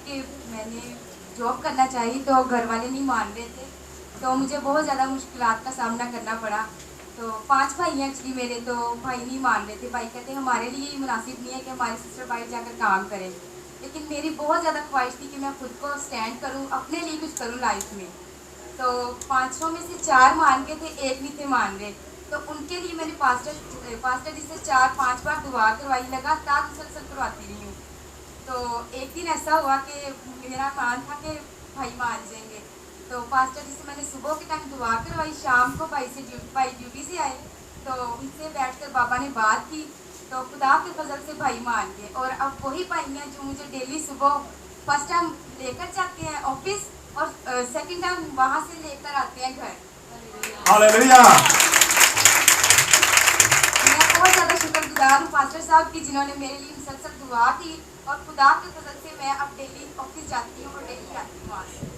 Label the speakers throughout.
Speaker 1: कि मैंने जॉब करना चाहिए, तो घर वाले नहीं मान रहे थे, तो मुझे बहुत ज़्यादा मुश्किलात का सामना करना पड़ा। तो 5 भाई हैं एक्चुअली मेरे, तो भाई नहीं मान रहे थे। भाई कहते हमारे लिए ये मुनासिब नहीं है कि हमारी सिस्टर बाहर जाकर काम करें, लेकिन मेरी बहुत ज़्यादा ख्वाहिश थी कि मैं खुद को स्टैंड करूँ, अपने लिए कुछ करूँ लाइफ में। तो 5 में से 4 मान के थे, 1 नहीं थे मान रहे। तो उनके लिए मैंने पास्टर जी से 4-5 बार दुआ करवाई, लगातार मुसलसल करवाती रही हूँ। तो एक दिन ऐसा हुआ कि मेरा मान था कि भाई मान जाएंगे, तो पास्टर जी से मैंने सुबह के टाइम दुआ करवाई। शाम को भाई ड्यूटी से आए, तो उनसे बैठकर बाबा ने बात की, तो खुदा के फजल से भाई मान गए। और अब वही भाई हैं जो मुझे डेली सुबह फर्स्ट टाइम लेकर जाते हैं ऑफिस, और सेकंड टाइम वहाँ से लेकर आते हैं घर।
Speaker 2: हालेलुया।
Speaker 1: मैं बहुत ज़्यादा शुक्रगुजार हूँ पास्टर साहब की, जिन्होंने मेरे लिए मुसलसल दुआ की, और खुदा के फजल से मैं अब डेली ऑफिस जाती हूँ और डेली आती हूँ वहाँ से।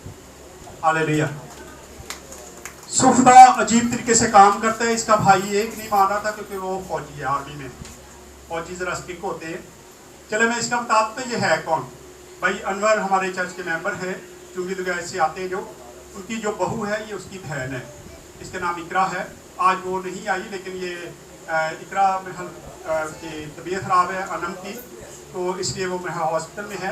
Speaker 2: हालेलुया। सो खुदा अजीब तरीके से काम करता है। इसका भाई एक नहीं मान रहा था क्योंकि वो फौजी है, आर्मी में। फौजी जरा स्ट्रिक्ट होते हैं। चले मैं इसका बता देता, ये है कौन। भाई अनवर हमारे चर्च के मेंबर है, चुंगी दुगैर से आते हैं जो। उनकी जो बहू है ये उसकी बहन है, इसका नाम इकरा है। आज वो नहीं आई, लेकिन ये इकरा की तबीयत ख़राब है अनम की, तो इसलिए वो मेरा हॉस्पिटल में है।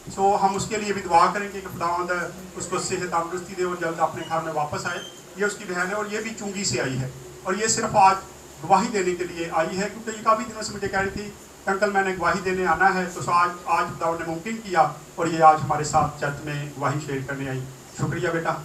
Speaker 2: सो हम उसके लिए भी दुआ करेंगे कि खुदावंद उसको सेहत तंदुरुस्ती दे और जल्द अपने घर में वापस आए। ये उसकी बहन है और ये भी चुंगी से आई है, और ये सिर्फ आज गवाही देने के लिए आई है, क्योंकि ये काफ़ी दिनों से मुझे कह रही थी अंकल मैंने गवाही देने आना है। तो आज खुदावंद ने मुमकिन किया और ये आज हमारे साथ चर्च में गवाही शेयर करने आई। शुक्रिया बेटा।